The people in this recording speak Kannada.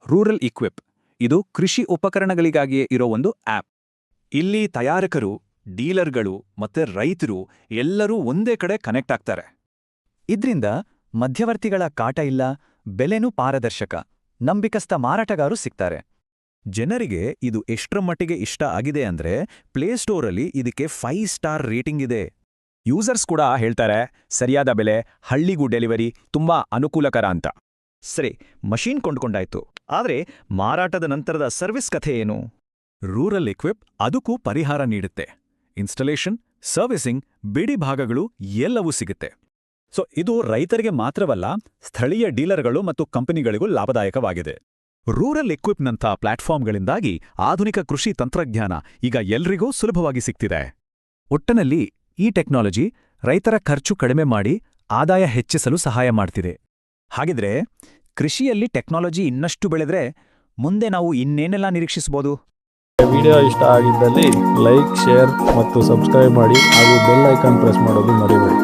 Rural equip. ಇದು ಕೃಷಿ ಉಪಕರಣಗಳಿಗಾಗಿಯೇ ಇರೋ ಒಂದು ಆಪ್. ಇಲ್ಲಿ ತಯಾರಕರು, ಡೀಲರ್ಗಳು ಮತ್ತೆ ರೈತರು ಎಲ್ಲರೂ ಒಂದೇ ಕಡೆ ಕನೆಕ್ಟ್ ಆಗ್ತಾರೆ. ಇದ್ರಿಂದ ಮಧ್ಯವರ್ತಿಗಳ ಕಾಟ ಇಲ್ಲ, ಬೆಲೆನೂ ಪಾರದರ್ಶಕ, ನಂಬಿಕಸ್ಥ ಮಾರಾಟಗಾರರು ಸಿಗ್ತಾರೆ. ಜನರಿಗೆ ಇದು ಎಷ್ಟರ ಮಟ್ಟಿಗೆ ಇಷ್ಟ ಆಗಿದೆ ಅಂದ್ರೆ ಪ್ಲೇಸ್ಟೋರಲ್ಲಿ ಇದಕ್ಕೆ 5 ಸ್ಟಾರ್ ರೇಟಿಂಗ್ ಇದೆ. ಯೂಸರ್ಸ್ ಕೂಡ ಹೇಳ್ತಾರೆ ಸರಿಯಾದ ಬೆಲೆ, ಹಳ್ಳಿಗೂ ಡೆಲಿವರಿ, ತುಂಬಾ ಅನುಕೂಲಕರ ಅಂತ. ಸರಿ, ಮಷೀನ್ ಕೊಂಡ್ಕೊಂಡಾಯ್ತು, ಆದ್ರೆ ಮಾರಾಟದ ನಂತರದ ಸರ್ವಿಸ್ ಕಥೆ ಏನು? ರೂರಲ್ ಇಕ್ವಿಪ್ ಅದಕ್ಕೂ ಪರಿಹಾರ ನೀಡುತ್ತೆ. ಇನ್ಸ್ಟಾಲೇಷನ್, ಸರ್ವಿಸಿಂಗ್, ಬಿಡಿ ಭಾಗಗಳು ಎಲ್ಲವೂ ಸಿಗುತ್ತೆ. ಸೊ ಇದು ರೈತರಿಗೆ ಮಾತ್ರವಲ್ಲ, ಸ್ಥಳೀಯ ಡೀಲರ್ಗಳು ಮತ್ತು ಕಂಪನಿಗಳಿಗೂ ಲಾಭದಾಯಕವಾಗಿದೆ. ರೂರಲ್ ಇಕ್ವಿಪ್ನಂಥ ಪ್ಲಾಟ್ಫಾರ್ಮ್ಗಳಿಂದಾಗಿ ಆಧುನಿಕ ಕೃಷಿ ತಂತ್ರಜ್ಞಾನ ಈಗ ಎಲ್ರಿಗೂ ಸುಲಭವಾಗಿ ಸಿಗ್ತಿದೆ. ಒಟ್ಟಿನಲ್ಲಿ ಈ ಟೆಕ್ನಾಲಜಿ ರೈತರ ಖರ್ಚು ಕಡಿಮೆ ಮಾಡಿ ಆದಾಯ ಹೆಚ್ಚಿಸಲು ಸಹಾಯ ಮಾಡ್ತಿದೆ. ಹಾಗಿದ್ರೆ ಕೃಷಿಯಲ್ಲಿ ಟೆಕ್ನಾಲಜಿ ಇನ್ನಷ್ಟು ಬೆಳೆದ್ರೆ ಮುಂದೆ ನಾವು ಇನ್ನೇನೆಲ್ಲ ನಿರೀಕ್ಷಿಸಬಹುದು? ವಿಡಿಯೋ ಇಷ್ಟ ಆಗಿದ್ದಲ್ಲಿ ಲೈಕ್, ಶೇರ್ ಮತ್ತು ಸಬ್ಸ್ಕ್ರೈಬ್ ಮಾಡಿ ಹಾಗೂ ಬೆಲ್ ಐಕಾನ್ ಪ್ರೆಸ್ ಮಾಡೋದು ಮರಿಬೇಡಿ.